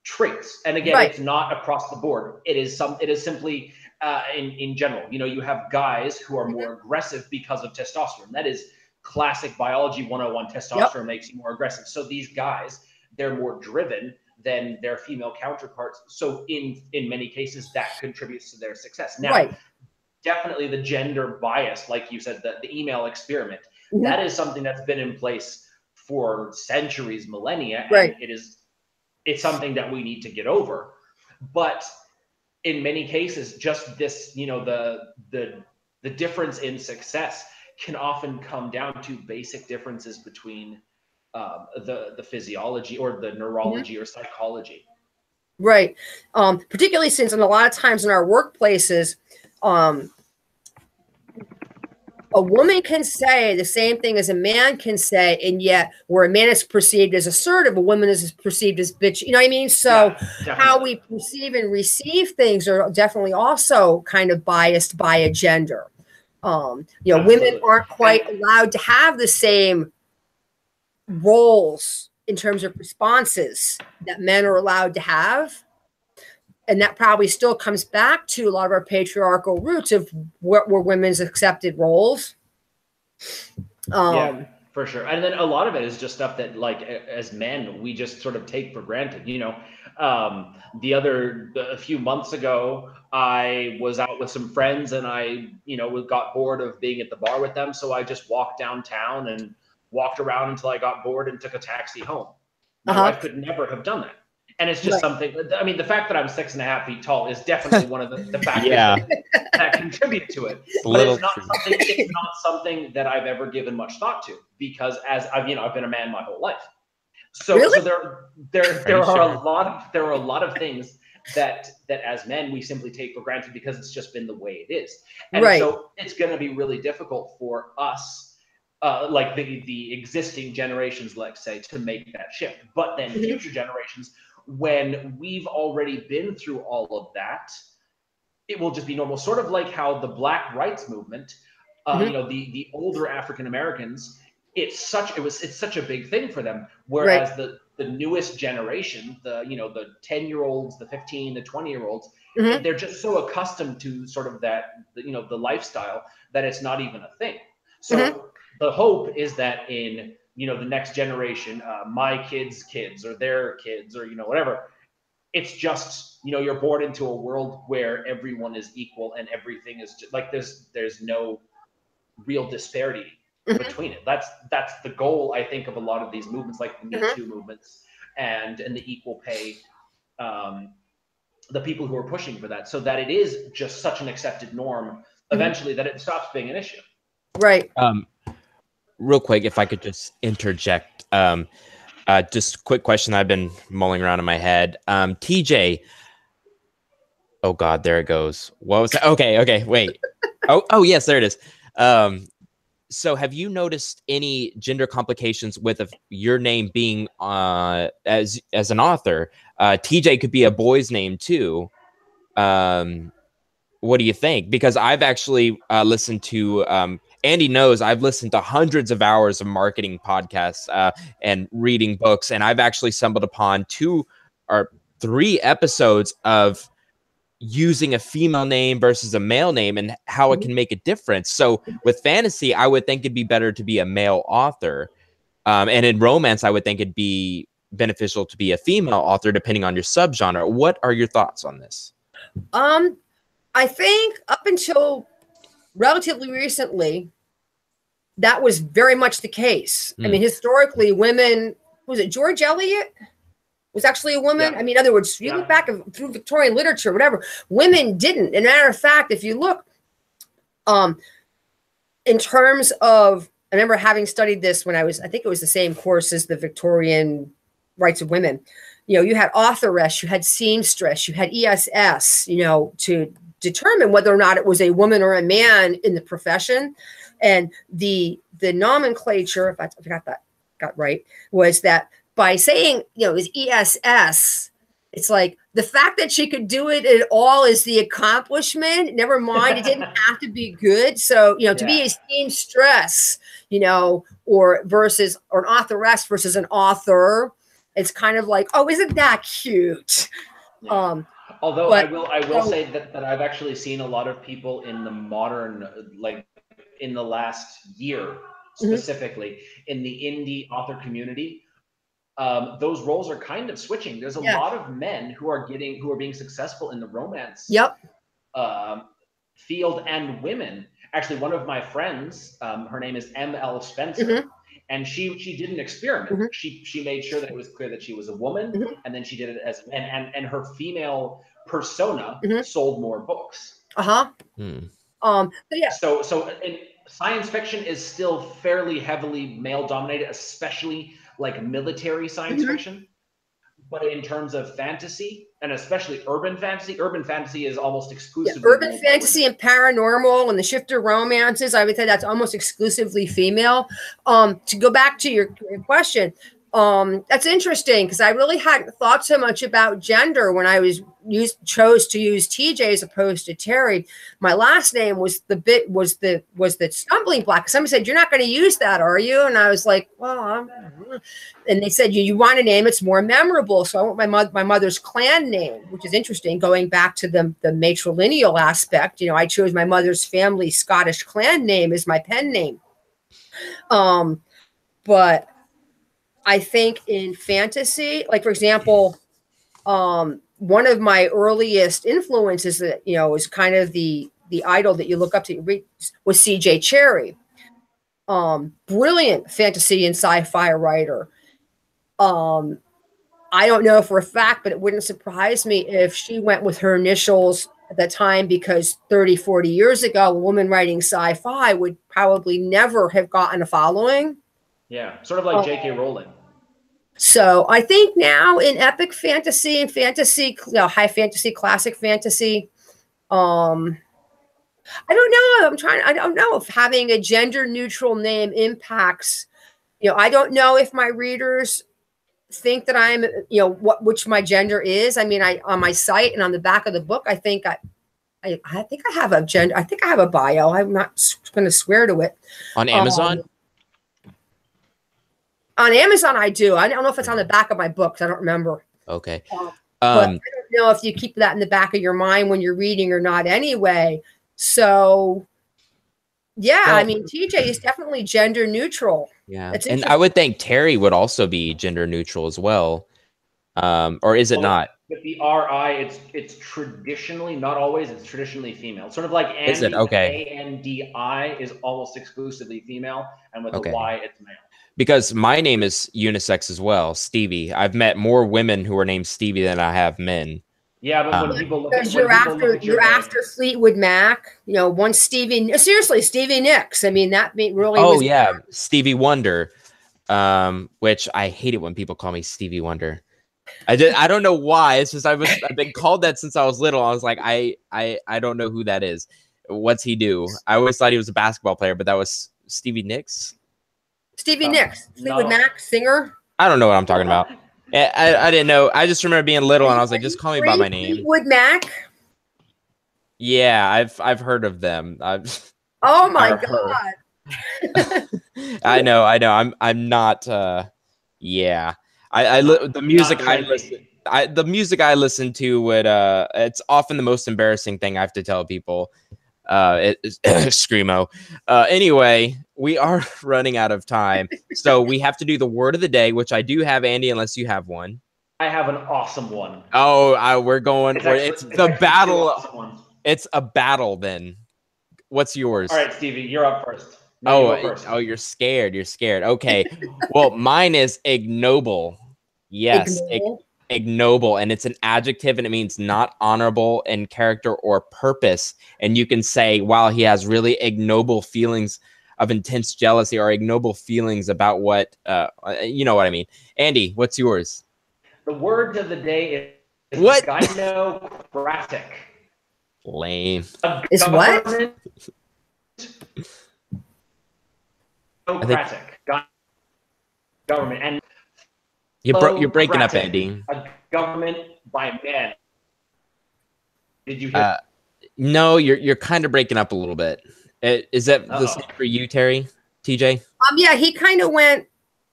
traits. And again, it's not across the board. It is simply in general. You have guys who are more aggressive because of testosterone. That is classic biology 101. Testosterone makes you more aggressive. So these guys, they're more driven than their female counterparts. So in many cases, that contributes to their success. Now, definitely the gender bias, like you said, the email experiment, that is something that's been in place for centuries, millennia, and it's something that we need to get over. But in many cases, just this, the difference in success can often come down to basic differences between the physiology or the neurology or psychology. Right. Particularly since in a lot of times in our workplaces, a woman can say the same thing as a man can say, and yet where a man is perceived as assertive, a woman is perceived as bitch. You know what I mean? So how we perceive and receive things are definitely also kind of biased by a gender. Women aren't quite allowed to have the same roles in terms of responses that men are allowed to have. And that probably still comes back to a lot of our patriarchal roots of what were women's accepted roles. Yeah, for sure. And then a lot of it is just stuff that, like, as men, we just sort of take for granted. A few months ago, I was out with some friends and I, got bored of being at the bar with them. So I just walked downtown and walked around until I got bored and took a taxi home. My wife could never have done that. And it's just something, I mean, the fact that I'm 6.5 feet tall is definitely one of the factors that contribute to it. But it's not something that I've ever given much thought to, because I've been a man my whole life. So there are a lot of things that as men we simply take for granted because it's just been the way it is. And so it's going to be really difficult for us, like the existing generations, let's say, to make that shift. But then future generations, when we've already been through all of that, it will just be normal. Sort of like how the Black rights movement, the older African Americans, it's such a big thing for them. Whereas the newest generation, the 10-year-olds, the 15, the 20-year-olds, they're just so accustomed to sort of that, the lifestyle, that it's not even a thing. So the hope is that in the next generation, my kids' kids or their kids or whatever, it's just you're born into a world where everyone is equal and everything is just, like there's no real disparity between it. That's the goal, I think, of a lot of these movements, like the Me Too movements and the equal pay, the people who are pushing for that, so that it is just such an accepted norm eventually that it stops being an issue. Right. Real quick, if I could just interject, just a quick question I've been mulling around in my head. TJ, oh God, there it goes. What was that? Okay, wait. Oh yes, there it is. So have you noticed any gender complications with your name being as an author? TJ could be a boy's name too. What do you think? Because I've actually listened to Andy knows I've listened to hundreds of hours of marketing podcasts and reading books, and I've actually stumbled upon 2 or 3 episodes of using a female name versus a male name and how it can make a difference. So with fantasy, I would think it'd be better to be a male author. And in romance, I would think it'd be beneficial to be a female author, depending on your subgenre. What are your thoughts on this? I think up until relatively recently, that was very much the case. I mean, historically, women was it George Eliot? Was actually a woman. Yeah. I mean, in other words, you look back through Victorian literature, whatever, women didn't. And matter of fact, if you look, in terms of, I remember having studied this when I think it was the same course as the Victorian rights of women. You know, you had authoress, you had seamstress, you had ESS, you know, to determine whether or not it was a woman or a man in the profession. And the nomenclature, if I forgot that got right, was that by saying, you know, it was ESS, it's like the fact that she could do it at all is the accomplishment. Never mind, it didn't have to be good. So, you know, to be a seamstress, you know, or an authoress versus an author, it's kind of like, oh, isn't that cute? Yeah. Although I will say that I've actually seen a lot of people in the modern, like in the last year specifically, in the indie author community, those roles are kind of switching. There's a lot of men who are being successful in the romance field, and women. Actually, one of my friends, her name is M.L. Spencer, and she did an experiment. She made sure that it was clear that she was a woman, and then she did it as and her female persona sold more books. So in science fiction is still fairly heavily male dominated, especially like military science fiction. But in terms of fantasy, and especially urban fantasy is almost exclusively urban fantasy and paranormal and the shifter romances, I would say that's almost exclusively female. To go back to your question, that's interesting because I really hadn't thought so much about gender when I chose to use TJ as opposed to Terry. My last name was the stumbling block. Somebody said, "You're not going to use that, are you?" And I was like, "Well," and they said, "You want a name it's more memorable." So I want my mother's clan name, which is interesting. Going back to the matrilineal aspect, you know, I chose my mother's family Scottish clan name as my pen name. But I think in fantasy, like for example, one of my earliest influences that, you know, is kind of the idol that you look up to read was C.J. Cherryh. Brilliant fantasy and sci-fi writer. I don't know for a fact, but it wouldn't surprise me if she went with her initials at that time, because 30, 40 years ago, a woman writing sci-fi would probably never have gotten a following. Yeah, sort of like J.K. Rowling. So I think now in epic fantasy and fantasy, you know, high fantasy, classic fantasy, I don't know. I don't know if having a gender neutral name impacts, you know, I don't know if my readers think that I'm, you know, which my gender is. I mean, on my site and on the back of the book, I think I think I have a gender. I think I have a bio. I'm not going to swear to it. On Amazon? On Amazon, I do. I don't know if it's on the back of my books. I don't remember. Okay. But I don't know if you keep that in the back of your mind when you're reading or not anyway. So, yeah, well, I mean, TJ is definitely gender neutral. Yeah. And I would think Terry would also be gender neutral as well. Or is it not? With the RI, it's traditionally, not always, it's traditionally female. Sort of like Andy, is it? Okay. A-N-D-I is almost exclusively female, and with the Y, it's male. Because my name is unisex as well, Stevie. I've met more women who are named Stevie than I have men. Yeah, but when people look at you're after Fleetwood Mac, you know, one Stevie, seriously, Stevie Nicks. I mean, that really was yeah, Stevie Wonder, which I hate it when people call me Stevie Wonder. I don't know why. It's just I've been called that since I was little. I was like, I don't know who that is. What's he do? I always thought he was a basketball player, but that was Stevie Nicks. Stevie Nicks, Fleetwood Mac, singer. I don't know what I'm talking about. I didn't know. I just remember being little and I was like, just call me by my name. Fleetwood Mac. Yeah, I've heard of them. Oh my god. I know. I'm not. Yeah. The music I listen to would it's often the most embarrassing thing I have to tell people. It's screamo. Anyway, we are running out of time, so we have to do the word of the day, which I do have, Andy, unless you have one. I have an awesome one. Oh, we're going. It's the battle. It's a battle then. What's yours? All right, Stevie, you're up first. No, you go first. Oh, you're scared. You're scared. Okay. Well, mine is ignoble. Yes, ignoble, and it's an adjective, and it means not honorable in character or purpose. And you can say, wow, he has really ignoble feelings of intense jealousy or ignoble feelings about what, you know what I mean. Andy, what's yours? The word of the day is what? Gynocratic. Lame. Is what? Gynocratic. Government. And you're breaking up, Andy. A government by men. Did you hear? No, you're kind of breaking up a little bit. Is that the same for you, Terry? TJ? Yeah, he kind of went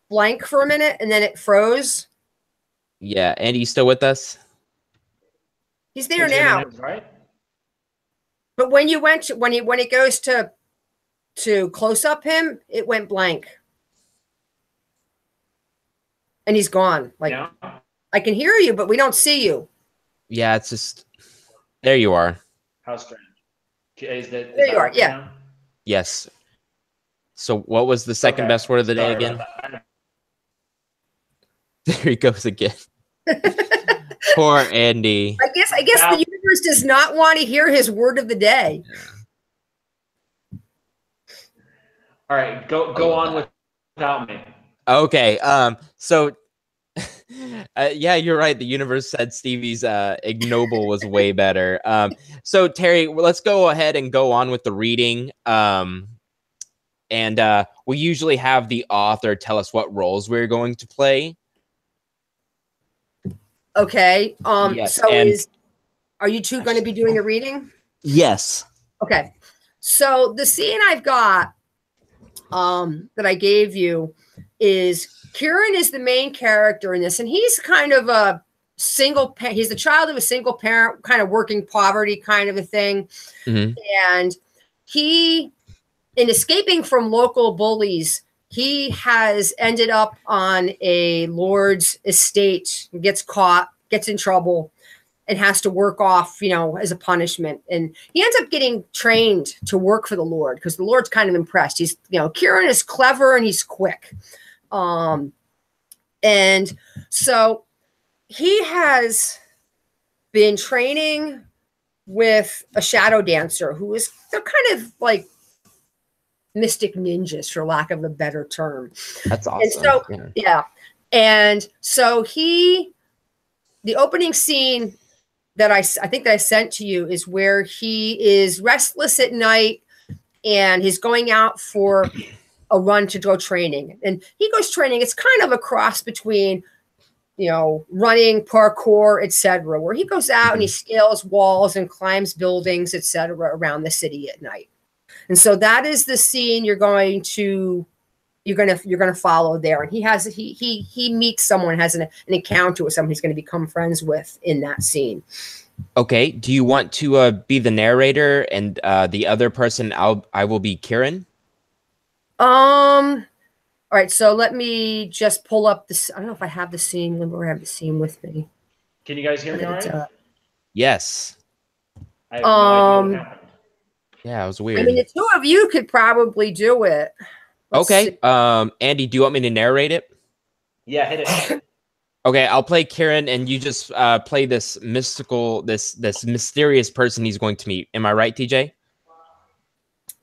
blank for a minute and then it froze. Yeah, Andy, you still with us? He's there now. Right. But when you went to, when it goes to close up him, it went blank. And he's gone. Like, yeah. I can hear you, but we don't see you. Yeah, it's just there you are. How strange. There you are, yeah. Now? Yes. So what was the second best word of the day again? There he goes again. Poor Andy. I guess the universe does not want to hear his word of the day. Yeah. All right, go on without me. Okay. So yeah, you're right. The universe said Stevie's ignoble was way better. So Terry, let's go ahead and go on with the reading. And we usually have the author tell us what roles we're going to play. Okay. Yes, so are you two going to be doing a reading? Yes. Okay. So the scene I've got that I gave you is Kieran is the main character in this, and he's kind of a he's the child of a single parent, kind of working poverty kind of a thing. Mm-hmm. And he, in escaping from local bullies, he has ended up on a lord's estate, gets caught, gets in trouble, and has to work off, as a punishment. And he ends up getting trained to work for the Lord because the Lord's kind of impressed. He's, Kieran is clever and he's quick. And so he has been training with a shadow dancer they're kind of like mystic ninjas, for lack of a better term. That's awesome. And so, yeah. And so the opening scene that I think that I sent to you is where he is restless at night and he's going out for a run to go training. And he goes training. It's kind of a cross between, running, parkour, etc., where he goes out and he scales walls and climbs buildings, etc., around the city at night. And so that is the scene you're going to follow there. And he meets someone, has an encounter with someone he's going to become friends with in that scene. Okay. Do you want to be the narrator and the other person? I will be Kieran. All right. So let me just pull up this. I don't know if I have the scene. I have the scene with me. Can you guys hear me all right? Yes. I have no idea what happened. Yeah, it was weird. I mean, the two of you could probably do it. Okay. See. Andy, do you want me to narrate it? Yeah, hit it. Okay, I'll play Kieran, and you just play this mystical, this mysterious person he's going to meet. Am I right, TJ?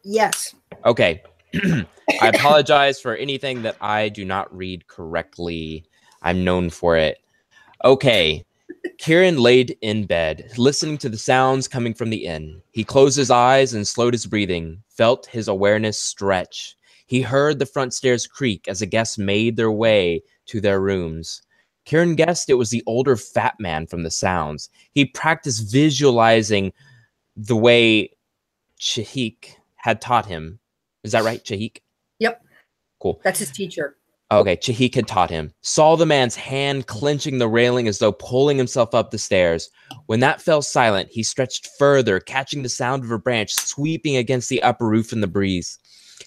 Yes. Okay. I apologize for anything that I do not read correctly. I'm known for it. Okay. Kieran laid in bed, listening to the sounds coming from the inn. He closed his eyes and slowed his breathing, felt his awareness stretch. He heard the front stairs creak as the guests made their way to their rooms. Kieran guessed it was the older fat man from the sounds. He practiced visualizing the way Chahik had taught him. Is that right, Chahik? Yep. Cool. That's his teacher. Okay, Chahik had taught him. Saw the man's hand clenching the railing as though pulling himself up the stairs. When that fell silent, he stretched further, catching the sound of a branch sweeping against the upper roof in the breeze.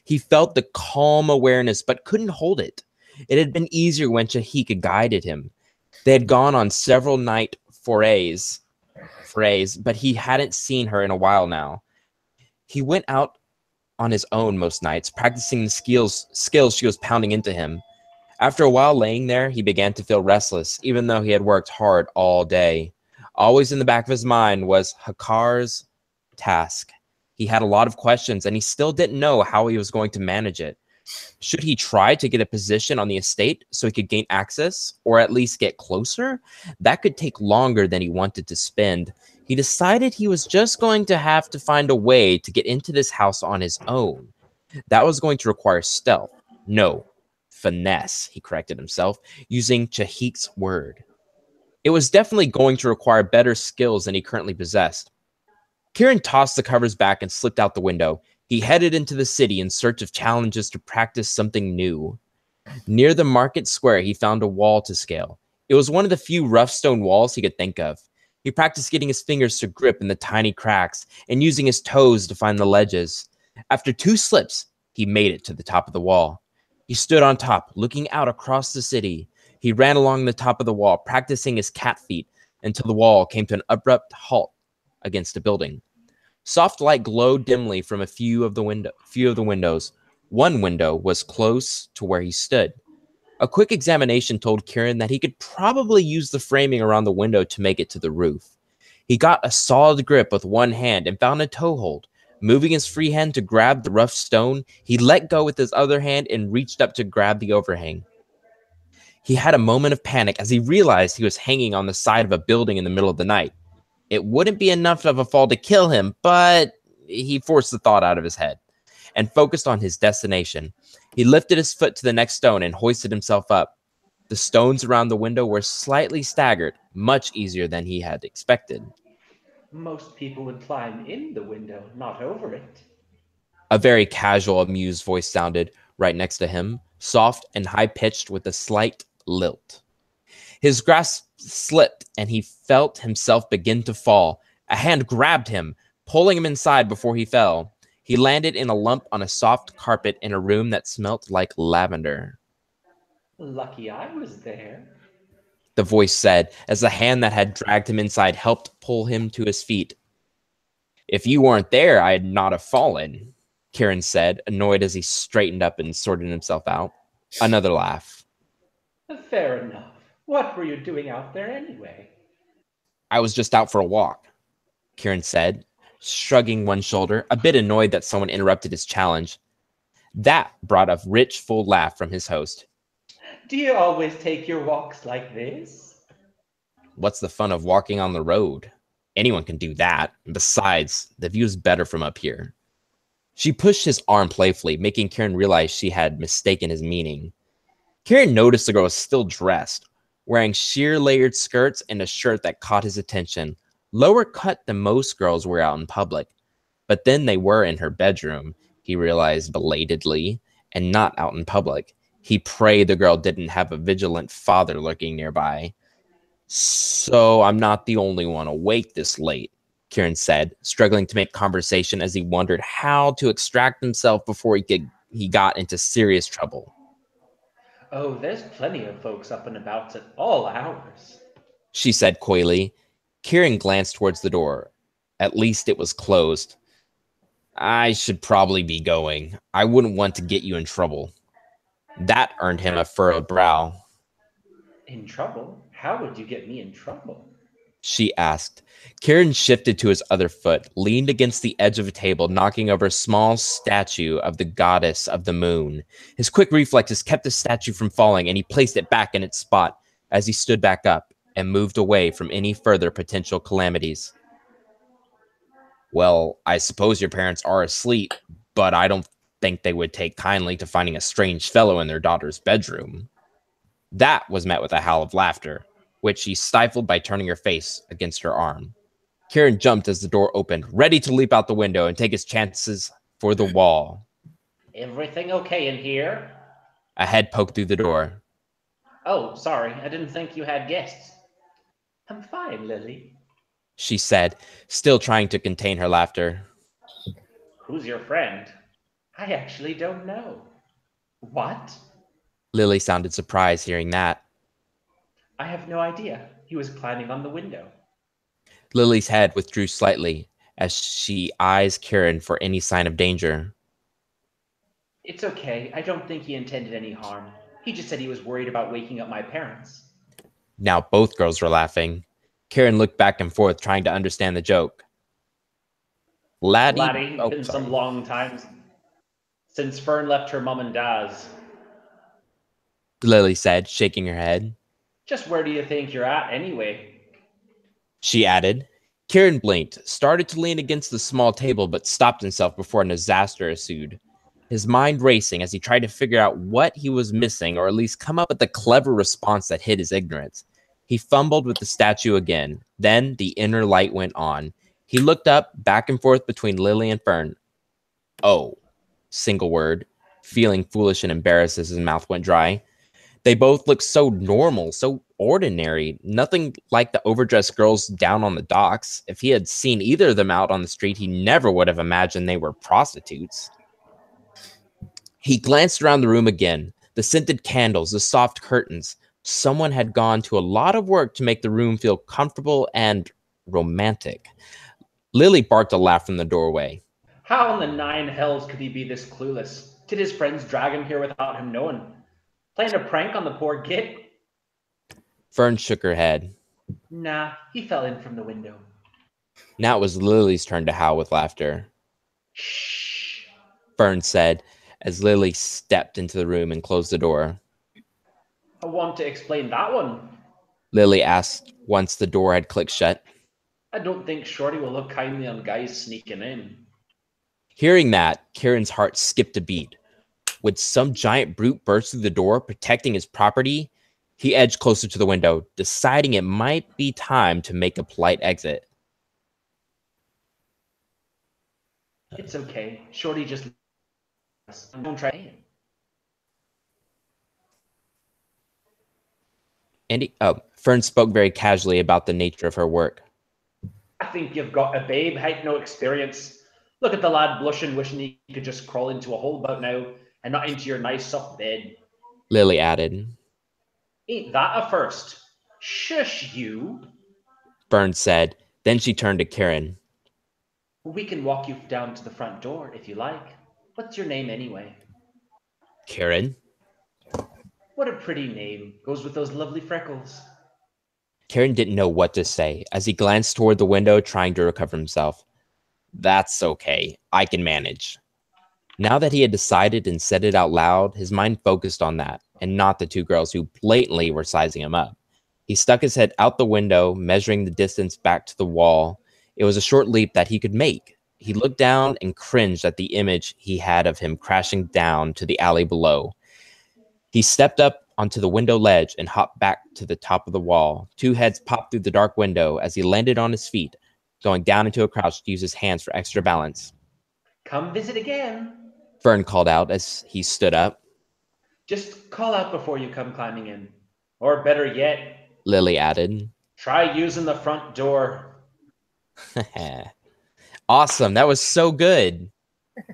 He felt the calm awareness, but couldn't hold it. It had been easier when Chahik had guided him. They had gone on several night forays, but he hadn't seen her in a while now. He went out on his own most nights, practicing the skills she was pounding into him. After a while laying there, he began to feel restless, even though he had worked hard all day. Always in the back of his mind was Hakar's task. He had a lot of questions, and he still didn't know how he was going to manage it. Should he try to get a position on the estate so he could gain access, or at least get closer? That could take longer than he wanted to spend. He decided he was just going to have to find a way to get into this house on his own. That was going to require stealth. No, finesse, he corrected himself, using Chahik's word. It was definitely going to require better skills than he currently possessed. Kieran tossed the covers back and slipped out the window. He headed into the city in search of challenges to practice something new. Near the market square, he found a wall to scale. It was one of the few rough stone walls he could think of. He practiced getting his fingers to grip in the tiny cracks and using his toes to find the ledges. After 2 slips, he made it to the top of the wall. He stood on top, looking out across the city. He ran along the top of the wall, practicing his cat feet until the wall came to an abrupt halt against a building. Soft light glowed dimly from a few of the windows. One window was close to where he stood. A quick examination told Kieran that he could probably use the framing around the window to make it to the roof. He got a solid grip with one hand and found a toehold. Moving his free hand to grab the rough stone, he let go with his other hand and reached up to grab the overhang. He had a moment of panic as he realized he was hanging on the side of a building in the middle of the night. It wouldn't be enough of a fall to kill him, but he forced the thought out of his head and focused on his destination. He lifted his foot to the next stone and hoisted himself up. The stones around the window were slightly staggered, much easier than he had expected. Most people would climb in the window, not over it. A very casual, amused voice sounded right next to him, soft and high-pitched with a slight lilt. His grasp slipped, and he felt himself begin to fall. A hand grabbed him, pulling him inside before he fell. He landed in a lump on a soft carpet in a room that smelt like lavender. Lucky I was there. The voice said, as the hand that had dragged him inside helped pull him to his feet. If you weren't there, I'd not have fallen, Kieran said, annoyed as he straightened up and sorted himself out. Another laugh. Fair enough. What were you doing out there anyway? I was just out for a walk, Kieran said, shrugging one shoulder, a bit annoyed that someone interrupted his challenge. That brought a rich, full laugh from his host. Do you always take your walks like this? What's the fun of walking on the road? Anyone can do that. And besides, the view's better from up here. She pushed his arm playfully, making Kieran realize she had mistaken his meaning. Kieran noticed the girl was still dressed, wearing sheer layered skirts and a shirt that caught his attention, lower cut than most girls wear out in public. But then they were in her bedroom, he realized belatedly, and not out in public. He prayed the girl didn't have a vigilant father lurking nearby. So I'm not the only one awake this late, Kieran said, struggling to make conversation as he wondered how to extract himself before he got into serious trouble. Oh, there's plenty of folks up and about at all hours, she said coyly. Kieran glanced towards the door. At least it was closed. I should probably be going. I wouldn't want to get you in trouble. That earned him a furrowed brow. In trouble? How would you get me in trouble? She asked. Kieran shifted to his other foot, leaned against the edge of a table, knocking over a small statue of the goddess of the moon. His quick reflexes kept the statue from falling, and he placed it back in its spot as he stood back up and moved away from any further potential calamities. Well, I suppose your parents are asleep, but I don't think they would take kindly to finding a strange fellow in their daughter's bedroom. That was met with a howl of laughter, which she stifled by turning her face against her arm. Kieran jumped as the door opened, ready to leap out the window and take his chances for the wall. Everything okay in here? A head poked through the door. Oh, sorry, I didn't think you had guests. I'm fine, Lily, she said, still trying to contain her laughter. Who's your friend? I actually don't know. What? Lily sounded surprised hearing that. I have no idea. He was climbing on the window. Lily's head withdrew slightly as she eyes Kieran for any sign of danger. It's okay. I don't think he intended any harm. He just said he was worried about waking up my parents. Now both girls were laughing. Karen looked back and forth, trying to understand the joke. Laddie, Oh, been sorry. some long times since Fern left her mum and dad's. Lily said, shaking her head. Just where do you think you're at, anyway? She added. Kieran blinked, started to lean against the small table, but stopped himself before a disaster ensued. His mind racing as he tried to figure out what he was missing, or at least come up with a clever response that hid his ignorance. He fumbled with the statue again. Then the inner light went on. He looked up, back and forth between Lily and Fern. Oh, single word, feeling foolish and embarrassed as his mouth went dry. They both looked so normal, so ordinary, nothing like the overdressed girls down on the docks. If he had seen either of them out on the street, he never would have imagined they were prostitutes. He glanced around the room again. The scented candles, the soft curtains. Someone had gone to a lot of work to make the room feel comfortable and romantic. Lily barked a laugh from the doorway. How in the nine hells could he be this clueless? Did his friends drag him here without him knowing? Playing a prank on the poor git? Fern shook her head. Nah, he fell in from the window. Now it was Lily's turn to howl with laughter. Shh, Fern said, as Lily stepped into the room and closed the door. I want to explain that one. Lily asked once the door had clicked shut. I don't think Shorty will look kindly on guys sneaking in. Hearing that, Kieran's heart skipped a beat. Would some giant brute burst through the door, protecting his property? He edged closer to the window, deciding it might be time to make a polite exit. It's okay. Shorty just... Don't try it. Fern spoke very casually about the nature of her work. I think you've got a babe, hain't no experience. Look at the lad blushing, wishing he could just crawl into a hole about now and not into your nice soft bed. Lily added. Ain't that a first? Shush, you. Fern said. Then she turned to Kieran. We can walk you down to the front door if you like. What's your name anyway? Kieran? What a pretty name. Goes with those lovely freckles. Kieran didn't know what to say as he glanced toward the window, trying to recover himself. That's okay. I can manage. Now that he had decided and said it out loud, his mind focused on that and not the two girls who blatantly were sizing him up. He stuck his head out the window, measuring the distance back to the wall. It was a short leap that he could make. He looked down and cringed at the image he had of him crashing down to the alley below. He stepped up onto the window ledge and hopped back to the top of the wall. Two heads popped through the dark window as he landed on his feet, going down into a crouch to use his hands for extra balance. Come visit again. Fern called out as he stood up. Just call out before you come climbing in. Or better yet, Lily added. try using the front door. Awesome. That was so good.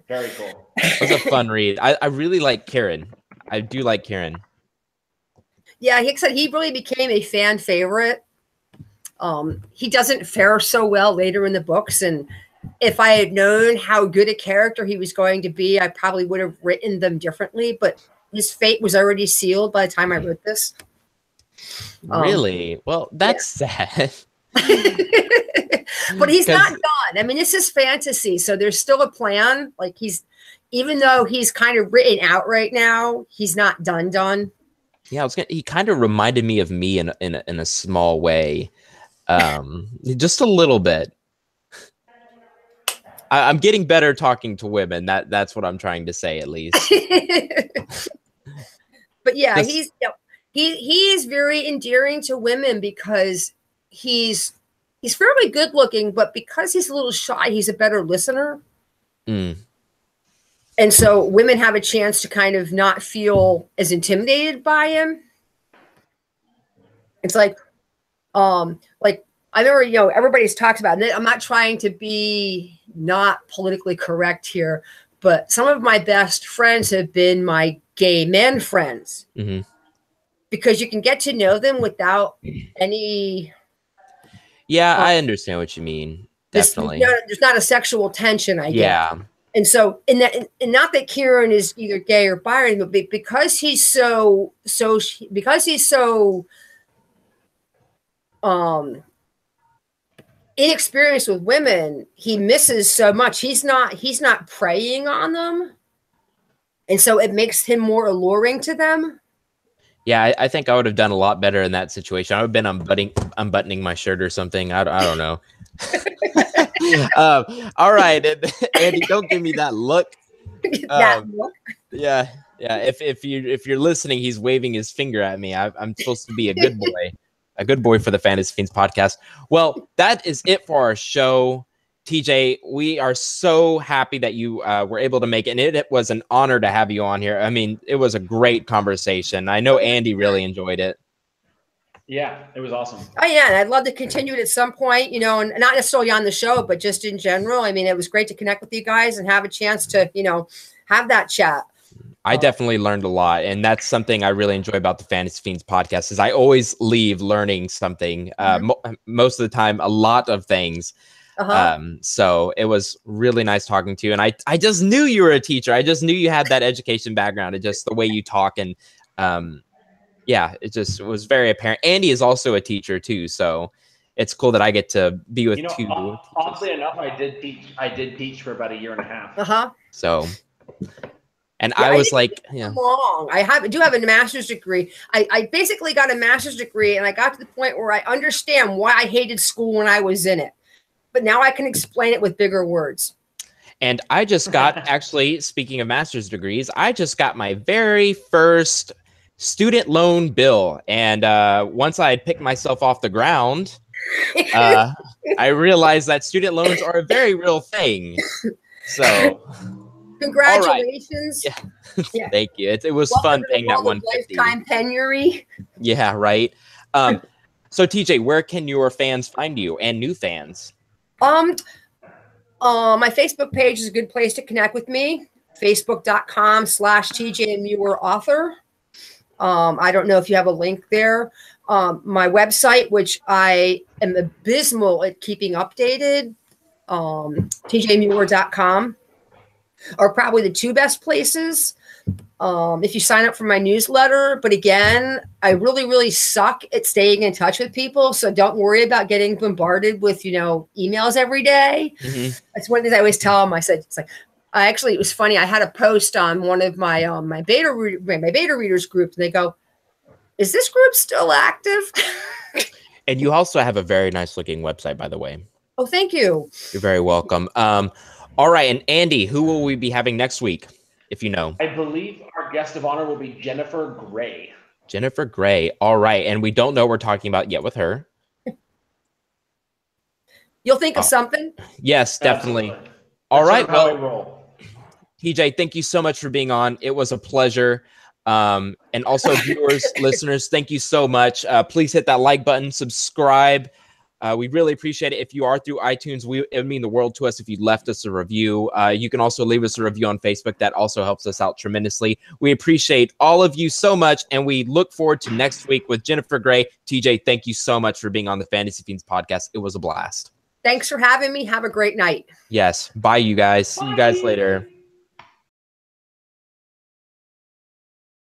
Very cool. It was a fun read. I really like Kieran. I do like Kieran. Yeah, he said he really became a fan favorite. He doesn't fare so well later in the books, and if I had known how good a character he was going to be, I probably would have written them differently, but his fate was already sealed by the time I wrote this. Really? Well, that's sad. But he's not done. I mean, this is fantasy, so there's still a plan. Like even though he's kind of written out right now, he's not done. Yeah, he kind of reminded me of me in a small way. Just a little bit. I'm getting better talking to women. That's what I'm trying to say, at least. But yeah, he is very endearing to women because he's fairly good looking, but because he's a little shy, he's a better listener. Mm. And so women have a chance to kind of not feel as intimidated by him. It's like I remember, everybody's talked about it. I'm not trying to be not politically correct here, but some of my best friends have been my gay men friends. Mm-hmm. Because you can get to know them without any. Yeah, I understand what you mean. Definitely. There's not a sexual tension, I guess. Yeah. And so, and not that Kieran is either gay or bi, but because he's so inexperienced with women, he misses so much. He's not preying on them, and so it makes him more alluring to them. Yeah, I think I would have done a lot better in that situation. I would have been unbuttoning my shirt or something. I don't know. All right, Andy, don't give me that look. That look. Yeah. If you're listening, he's waving his finger at me. I'm supposed to be a good boy for the Fantasy Fiends podcast. Well, that is it for our show. TJ, we are so happy that you were able to make it. And it was an honor to have you on here. I mean, it was a great conversation. I know Andy really enjoyed it. Yeah, it was awesome. Oh, yeah. And I'd love to continue it at some point, and not necessarily on the show, but just in general. I mean, it was great to connect with you guys and have a chance to, have that chat. I definitely learned a lot. And that's something I really enjoy about the Fantasy Fiends podcast is I always leave learning something. Most of the time, a lot of things. So it was really nice talking to you. And I just knew you were a teacher. I just knew you had that education background and just the way you talk. And yeah, it was very apparent. Andy is also a teacher too. So it's cool that I get to be with two. Oddly enough, I did teach for about a year and a half. So, and yeah, I was like, long. I do have a master's degree. I basically got a master's degree and I got to the point where I understand why I hated school when I was in it. But now I can explain it with bigger words. And I just got, actually, speaking of master's degrees, I just got my very first student loan bill. And once I had picked myself off the ground, I realized that student loans are a very real thing. So, congratulations. Right. Yeah. Thank you. It was fun paying that $150. Lifetime penury. Yeah, right. So, TJ, where can your fans find you and new fans? My Facebook page is a good place to connect with me. Facebook.com/TJ Muir author. I don't know if you have a link there. My website, which I am abysmal at keeping updated, tjmuir.com, are probably the two best places. If you sign up for my newsletter, but again, I really, really suck at staying in touch with people. So don't worry about getting bombarded with, emails every day. That's one thing I always tell them. I said, it was funny. I had a post on one of my, my beta readers group and they go, is this group still active? And you also have a very nice looking website, by the way. Oh, thank you. You're very welcome. All right. And Andy, who will we be having next week? If you know. I believe our guest of honor will be Jennifer Gray. Jennifer Gray. All right. And we don't know what we're talking about yet with her. You'll think of something? Yes, definitely. Absolutely. All right. Well, TJ, thank you so much for being on. It was a pleasure. And also viewers, listeners, thank you so much. Please hit that like button, subscribe. We really appreciate it. If you are through iTunes, it would mean the world to us if you left us a review. You can also leave us a review on Facebook. That also helps us out tremendously. We appreciate all of you so much, and we look forward to next week with Jennifer Gray. TJ, thank you so much for being on the Fantasy Fiends podcast. It was a blast. Thanks for having me. Have a great night. Yes. Bye, you guys. See you guys later.